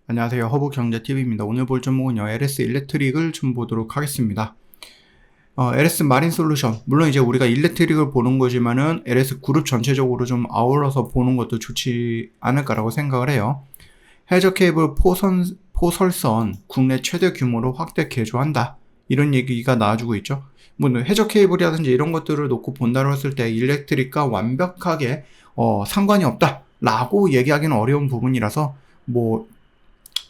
안녕하세요. 허브경제TV입니다. 오늘 볼 종목은요, LS 일렉트릭을 좀 보도록 하겠습니다. LS 마린 솔루션. 물론 이제 우리가 일렉트릭을 보는 거지만은 LS 그룹 전체적으로 좀 아울러서 보는 것도 좋지 않을까라고 생각을 해요. 해저 케이블 포설선 국내 최대 규모로 확대 개조한다. 이런 얘기가 나와주고 있죠. 뭐 해저 케이블이라든지 이런 것들을 놓고 본다고 했을 때 일렉트릭과 완벽하게 상관이 없다. 라고 얘기하기는 어려운 부분이라서 뭐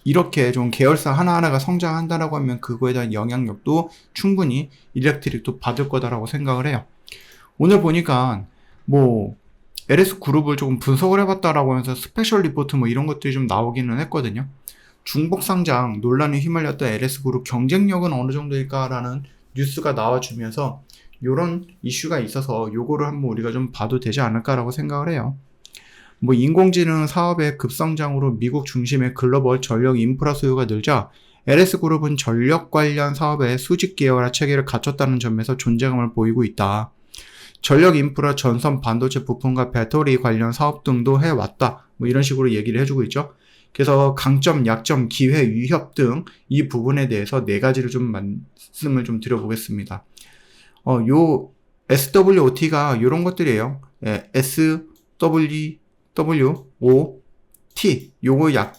이렇게 좀 계열사 하나하나가 성장한다라고 하면 그거에 대한 영향력도 충분히 일렉트릭도 받을 거다라고 생각을 해요. 오늘 보니까 뭐 LS 그룹을 조금 분석을 해봤다라고 하면서 스페셜 리포트 뭐 이런 것들이 좀 나오기는 했거든요. 중복 상장 논란에 휘말렸던 LS 그룹 경쟁력은 어느 정도일까라는 뉴스가 나와주면서 이런 이슈가 있어서 요거를 한번 우리가 좀 봐도 되지 않을까라고 생각을 해요. 뭐 인공지능 사업의 급성장으로 미국 중심의 글로벌 전력 인프라 수요가 늘자 LS그룹은 전력 관련 사업의 수직 계열화 체계를 갖췄다는 점에서 존재감을 보이고 있다. 전력 인프라 전선 반도체 부품과 배터리 관련 사업 등도 해왔다. 뭐 이런 식으로 얘기를 해주고 있죠. 그래서 강점, 약점, 기회, 위협 등 이 부분에 대해서 네 가지를 좀 말씀을 좀 드려보겠습니다. 요 SWOT가 이런 것들이에요. SWOT 요거 약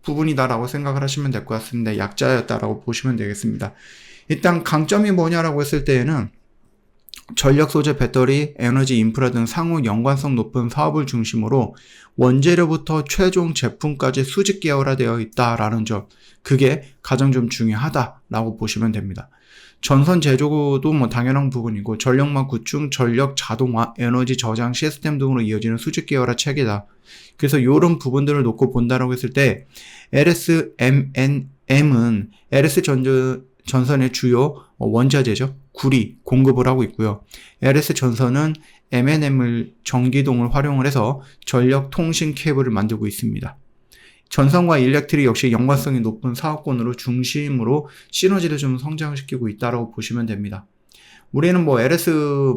부분이다라고 생각을 하시면 될 것 같습니다. 약자였다라고 보시면 되겠습니다. 일단 강점이 뭐냐라고 했을 때에는 전력 소재, 배터리, 에너지 인프라 등 상호 연관성 높은 사업을 중심으로 원재료부터 최종 제품까지 수직 계열화되어 있다라는 점, 그게 가장 좀 중요하다라고 보시면 됩니다. 전선 제조도 뭐 당연한 부분이고 전력망 구축, 전력 자동화, 에너지 저장 시스템 등으로 이어지는 수직 계열화 체계다. 그래서 이런 부분들을 놓고 본다라고 했을 때 LSMNM은 LS 전선의 주요 원자재죠. 구리 공급을 하고 있고요. LS 전선은 MNM을 전기동을 활용을 해서 전력 통신 케이블을 만들고 있습니다. 전선과 일렉트릭 역시 연관성이 높은 사업군으로 중심으로 시너지를 좀 성장시키고 있다고 보시면 됩니다. 우리는 뭐 LS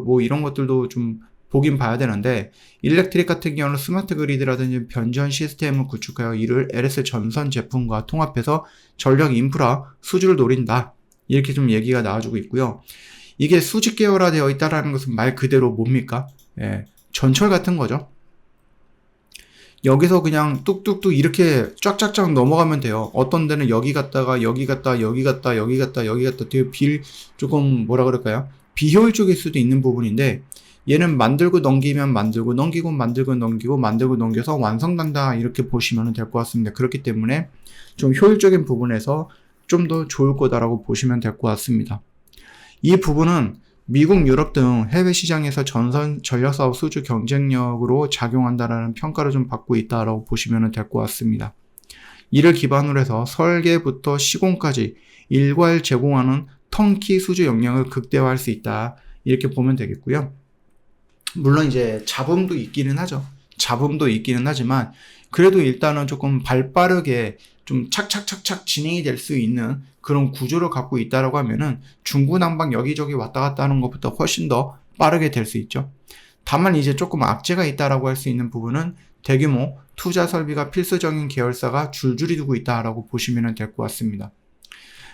뭐 이런 것들도 좀 보긴 봐야 되는데 일렉트릭 같은 경우는 스마트 그리드라든지 변전 시스템을 구축하여 이를 LS 전선 제품과 통합해서 전력 인프라 수주를 노린다. 이렇게 좀 얘기가 나와주고 있고요. 이게 수직 계열화되어 있다는 것은 말 그대로 뭡니까? 전철 같은 거죠. 여기서 그냥 뚝뚝뚝 이렇게 쫙쫙쫙 넘어가면 돼요. 어떤 데는 여기 갔다가 여기 갔다 여기 갔다 여기 갔다 여기 갔다 되게 조금 뭐라 그럴까요? 비효율적일 수도 있는 부분인데 얘는 만들고 넘기면 만들고 넘기고 만들고 넘기고 만들고 넘겨서 완성된다 이렇게 보시면 될 것 같습니다. 그렇기 때문에 좀 효율적인 부분에서 좀 더 좋을 거다라고 보시면 될 것 같습니다. 이 부분은 미국, 유럽 등 해외 시장에서 전선 전력 사업 수주 경쟁력으로 작용한다라는 평가를 좀 받고 있다라고 보시면 될 것 같습니다. 이를 기반으로 해서 설계부터 시공까지 일괄 제공하는 턴키 수주 역량을 극대화할 수 있다. 이렇게 보면 되겠고요. 물론 이제 잡음도 있기는 하죠. 잡음도 있기는 하지만 그래도 일단은 조금 발빠르게 좀 착착착착 진행이 될 수 있는 그런 구조를 갖고 있다라고 하면은 중구난방 여기저기 왔다 갔다 하는 것보다 훨씬 더 빠르게 될 수 있죠. 다만 이제 조금 악재가 있다라고 할 수 있는 부분은 대규모 투자 설비가 필수적인 계열사가 줄줄이 두고 있다라고 보시면 될 것 같습니다.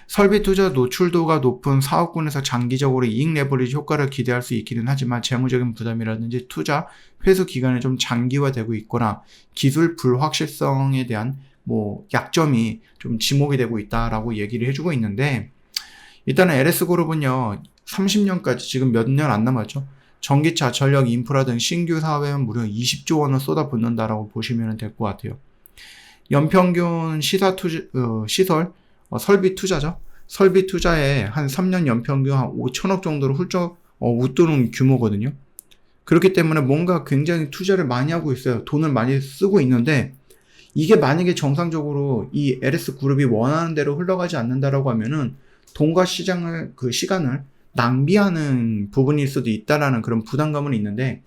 설비 투자 노출도가 높은 사업군에서 장기적으로 이익 레버리지 효과를 기대할 수 있기는 하지만 재무적인 부담이라든지 투자 회수 기간이 좀 장기화되고 있거나 기술 불확실성에 대한 뭐 약점이 좀 지목이 되고 있다라고 얘기를 해주고 있는데 일단은 LS그룹은요 30년까지 지금 몇 년 안 남았죠. 전기차, 전력 인프라 등 신규 사업에 무려 20조 원을 쏟아붓는다라고 보시면 될 것 같아요. 연평균 시설 설비 투자죠. 설비 투자에 한 3년 연평균 한 5천억 정도로 훌쩍 웃도는 규모거든요. 그렇기 때문에 뭔가 굉장히 투자를 많이 하고 있어요. 돈을 많이 쓰고 있는데 이게 만약에 정상적으로 이 LS 그룹이 원하는 대로 흘러가지 않는다라고 하면은 돈과 시장을 시간을 낭비하는 부분일 수도 있다라는 그런 부담감은 있는데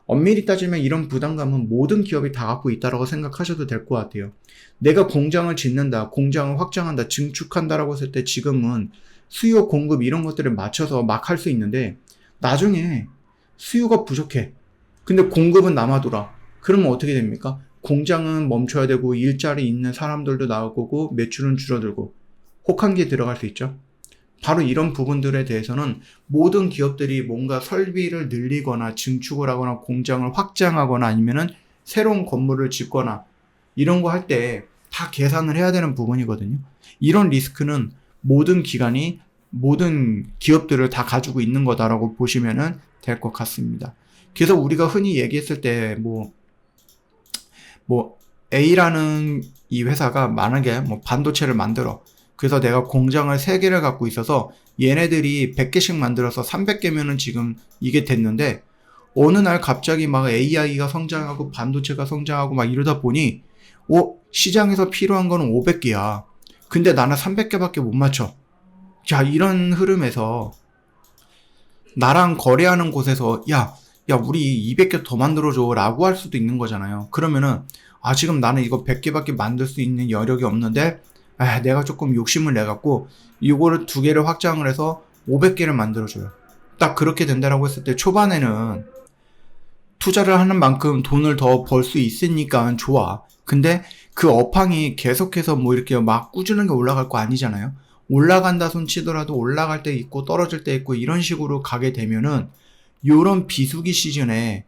엄밀히 따지면 이런 부담감은 모든 기업이 다 갖고 있다라고 생각하셔도 될 것 같아요. 내가 공장을 짓는다, 공장을 확장한다, 증축한다라고 했을 때 지금은 수요, 공급 이런 것들을 맞춰서 막 할 수 있는데 나중에 수요가 부족해. 근데 공급은 남아돌아. 그러면 어떻게 됩니까? 공장은 멈춰야 되고 일자리 있는 사람들도 나올 거고 매출은 줄어들고 혹한기에 들어갈 수 있죠. 바로 이런 부분들에 대해서는 모든 기업들이 뭔가 설비를 늘리거나 증축을 하거나 공장을 확장하거나 아니면은 새로운 건물을 짓거나 이런 거 할 때 다 계산을 해야 되는 부분이거든요. 이런 리스크는 모든 기관이 모든 기업들을 다 가지고 있는 거다라고 보시면은 될 것 같습니다. 그래서 우리가 흔히 얘기했을 때 A라는 이 회사가 만약에 반도체를 만들어. 그래서 내가 공장을 3개를 갖고 있어서 얘네들이 100개씩 만들어서 300개면은 지금 이게 됐는데 어느 날 갑자기 막 AI가 성장하고 반도체가 성장하고 막 이러다 보니 시장에서 필요한 거는 500개야. 근데 나는 300개밖에 못 맞춰. 자, 이런 흐름에서 나랑 거래하는 곳에서 야, 우리 200개 더 만들어줘 라고 할 수도 있는 거잖아요. 그러면은 지금 나는 이거 100개밖에 만들 수 있는 여력이 없는데 내가 조금 욕심을 내갖고 이거를 2개를 확장을 해서 500개를 만들어줘요. 딱 그렇게 된다라고 했을 때 초반에는 투자를 하는 만큼 돈을 더 벌 수 있으니까 좋아. 근데 그 업황이 계속해서 이렇게 막 꾸준하게 올라갈 거 아니잖아요. 올라간다 손 치더라도 올라갈 때 있고 떨어질 때 있고 이런 식으로 가게 되면은 요런 비수기 시즌에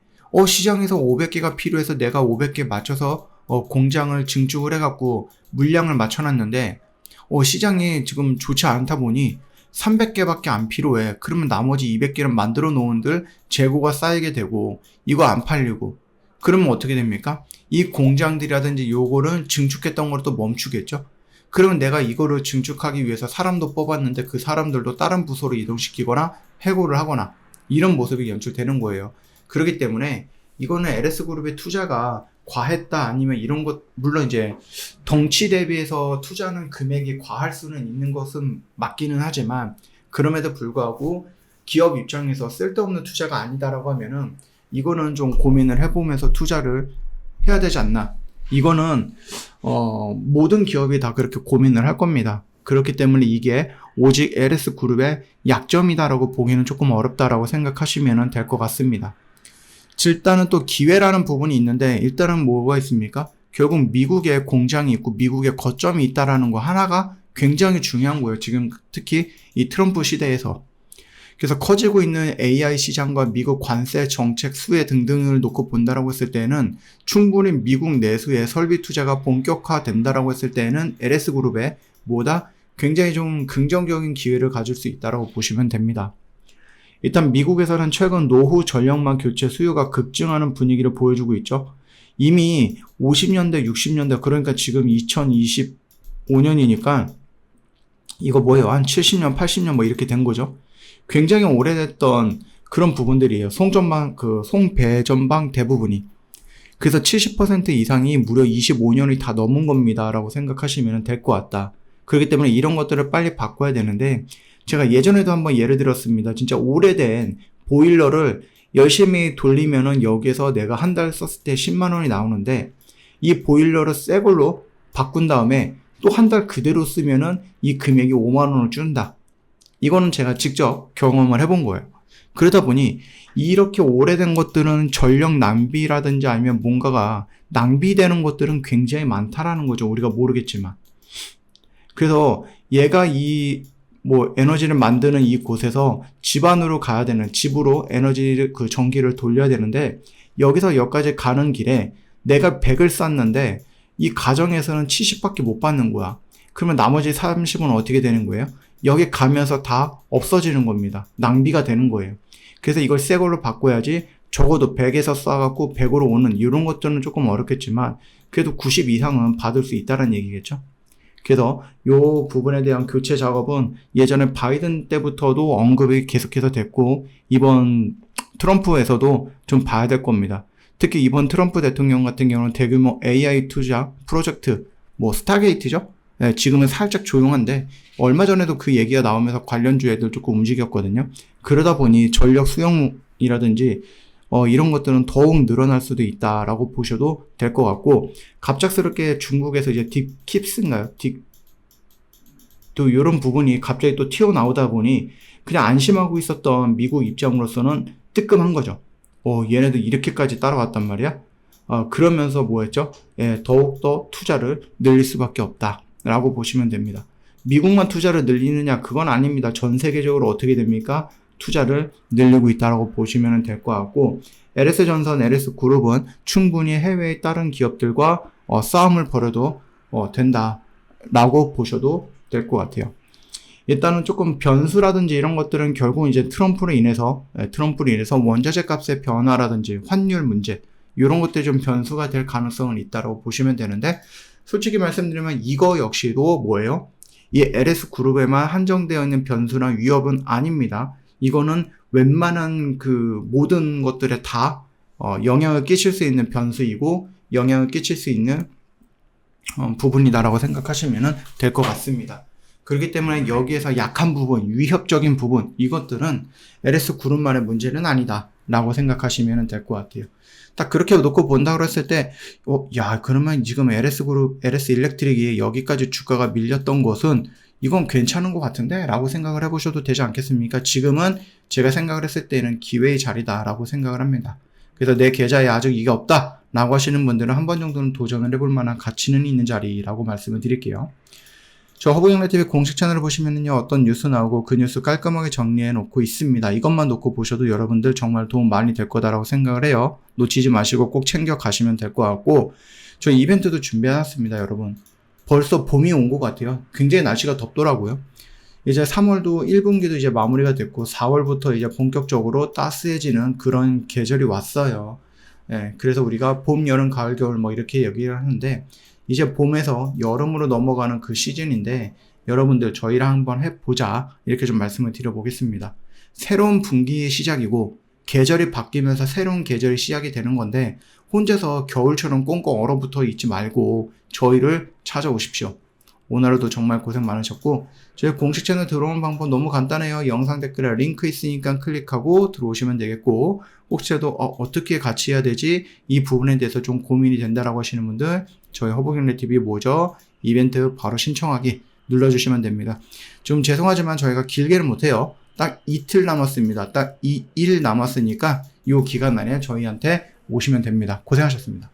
시장에서 500개가 필요해서 내가 500개 맞춰서 공장을 증축을 해갖고 물량을 맞춰놨는데 시장이 지금 좋지 않다 보니 300개밖에 안 필요해. 그러면 나머지 200개를 만들어 놓은들 재고가 쌓이게 되고 이거 안 팔리고 그러면 어떻게 됩니까? 이 공장들이라든지 요거를 증축했던 거를 또 멈추겠죠? 그러면 내가 이거를 증축하기 위해서 사람도 뽑았는데 그 사람들도 다른 부서로 이동시키거나 해고를 하거나 이런 모습이 연출되는 거예요. 그렇기 때문에 이거는 LS그룹의 투자가 과했다 아니면 이런 것 물론 이제 덩치 대비해서 투자하는 금액이 과할 수는 있는 것은 맞기는 하지만 그럼에도 불구하고 기업 입장에서 쓸데없는 투자가 아니다라고 하면은 이거는 좀 고민을 해보면서 투자를 해야 되지 않나. 이거는 모든 기업이 다 그렇게 고민을 할 겁니다. 그렇기 때문에 이게 오직 LS그룹의 약점이다라고 보기는 조금 어렵다라고 생각하시면 될 것 같습니다. 일단은 또 기회라는 부분이 있는데 일단은 뭐가 있습니까? 결국 미국에 공장이 있고 미국에 거점이 있다라는 거 하나가 굉장히 중요한 거예요. 지금 특히 이 트럼프 시대에서. 그래서 커지고 있는 AI 시장과 미국 관세 정책 수혜 등등을 놓고 본다라고 했을 때는 충분히 미국 내수의 설비 투자가 본격화된다라고 했을 때는 LS그룹에 뭐다? 굉장히 좀 긍정적인 기회를 가질 수 있다라고 보시면 됩니다. 일단 미국에서는 최근 노후 전력망 교체 수요가 급증하는 분위기를 보여주고 있죠. 이미 50년대, 60년대 그러니까 지금 2025년이니까 이거 뭐예요? 한 70년, 80년 이렇게 된 거죠. 굉장히 오래됐던 그런 부분들이에요. 송배전방 대부분이. 그래서 70% 이상이 무려 25년이 다 넘은 겁니다. 라고 생각하시면 될 것 같다. 그렇기 때문에 이런 것들을 빨리 바꿔야 되는데 제가 예전에도 한번 예를 들었습니다. 진짜 오래된 보일러를 열심히 돌리면은 여기서 내가 한 달 썼을 때 10만 원이 나오는데 이 보일러를 새 걸로 바꾼 다음에 또 한 달 그대로 쓰면은 이 금액이 5만 원을 준다. 이거는 제가 직접 경험을 해본 거예요. 그러다 보니 이렇게 오래된 것들은 전력 낭비라든지 아니면 뭔가가 낭비되는 것들은 굉장히 많다라는 거죠. 우리가 모르겠지만. 그래서 얘가 에너지를 만드는 이 곳에서 집안으로 가야 되는, 집으로 전기를 돌려야 되는데, 여기서 여기까지 가는 길에 내가 100을 쐈는데, 이 가정에서는 70밖에 못 받는 거야. 그러면 나머지 30은 어떻게 되는 거예요? 여기 가면서 다 없어지는 겁니다. 낭비가 되는 거예요. 그래서 이걸 새 걸로 바꿔야지, 적어도 100에서 쏴갖고 100으로 오는 이런 것들은 조금 어렵겠지만, 그래도 90 이상은 받을 수 있다는 얘기겠죠? 그래서 요 부분에 대한 교체 작업은 예전에 바이든 때부터도 언급이 계속해서 됐고 이번 트럼프에서도 좀 봐야 될 겁니다. 특히 이번 트럼프 대통령 같은 경우는 대규모 AI 투자 프로젝트 스타게이트죠? 네, 지금은 살짝 조용한데 얼마 전에도 그 얘기가 나오면서 관련주 애들 조금 움직였거든요. 그러다 보니 전력 수용이라든지 이런 것들은 더욱 늘어날 수도 있다라고 보셔도 될 것 같고, 갑작스럽게 중국에서 이제 딥킵스인가요? 또 이런 부분이 갑자기 또 튀어나오다 보니 그냥 안심하고 있었던 미국 입장으로서는 뜨끔한 거죠. 얘네들 이렇게까지 따라왔단 말이야? 그러면서 뭐 했죠? 예, 더욱더 투자를 늘릴 수밖에 없다. 라고 보시면 됩니다. 미국만 투자를 늘리느냐? 그건 아닙니다. 전 세계적으로 어떻게 됩니까? 투자를 늘리고 있다라고 보시면 될 것 같고, LS전선, LS그룹은 충분히 해외의 다른 기업들과 싸움을 벌여도 된다라고 보셔도 될 것 같아요. 일단은 조금 변수라든지 이런 것들은 결국 이제 트럼프로 인해서 원자재 값의 변화라든지 환율 문제, 이런 것들이 좀 변수가 될 가능성은 있다고 보시면 되는데, 솔직히 말씀드리면 이거 역시도 뭐예요? 이 LS그룹에만 한정되어 있는 변수나 위협은 아닙니다. 이거는 웬만한 그 모든 것들에 다 영향을 끼칠 수 있는 변수이고 영향을 끼칠 수 있는 부분이다라고 생각하시면 될 것 같습니다. 그렇기 때문에 여기에서 약한 부분, 위협적인 부분, 이것들은 LS그룹만의 문제는 아니다 라고 생각하시면 될 것 같아요. 딱 그렇게 놓고 본다고 했을 때 그러면 지금 LS그룹, LS일렉트릭이 여기까지 주가가 밀렸던 것은 이건 괜찮은 것 같은데? 라고 생각을 해보셔도 되지 않겠습니까? 지금은 제가 생각을 했을 때는 기회의 자리다 라고 생각을 합니다. 그래서 내 계좌에 아직 이게 없다 라고 하시는 분들은 한 번 정도는 도전을 해볼 만한 가치는 있는 자리라고 말씀을 드릴게요. 저 허브경제TV 공식 채널을 보시면은요, 어떤 뉴스 나오고 그 뉴스 깔끔하게 정리해 놓고 있습니다. 이것만 놓고 보셔도 여러분들 정말 도움 많이 될 거다라고 생각을 해요. 놓치지 마시고 꼭 챙겨 가시면 될 것 같고, 저 이벤트도 준비해놨습니다, 여러분. 벌써 봄이 온 것 같아요. 굉장히 날씨가 덥더라고요. 이제 3월도 1분기도 이제 마무리가 됐고 4월부터 이제 본격적으로 따스해지는 그런 계절이 왔어요. 예, 그래서 우리가 봄, 여름, 가을, 겨울 뭐 이렇게 얘기를 하는데 이제 봄에서 여름으로 넘어가는 그 시즌인데 여러분들 저희랑 한번 해보자 이렇게 좀 말씀을 드려보겠습니다. 새로운 분기의 시작이고 계절이 바뀌면서 새로운 계절이 시작이 되는 건데 혼자서 겨울처럼 꽁꽁 얼어붙어 있지 말고 저희를 찾아오십시오. 오늘 하루도 정말 고생 많으셨고 저희 공식 채널 들어오는 방법 너무 간단해요. 영상 댓글에 링크 있으니까 클릭하고 들어오시면 되겠고 혹시라도 어떻게 같이 해야 되지? 이 부분에 대해서 좀 고민이 된다라고 하시는 분들 저희 허브경제TV 뭐죠? 이벤트 바로 신청하기 눌러주시면 됩니다. 좀 죄송하지만 저희가 길게는 못해요. 딱 이틀 남았습니다. 딱 2일 남았으니까 이 기간 안에 저희한테 오시면 됩니다. 고생하셨습니다.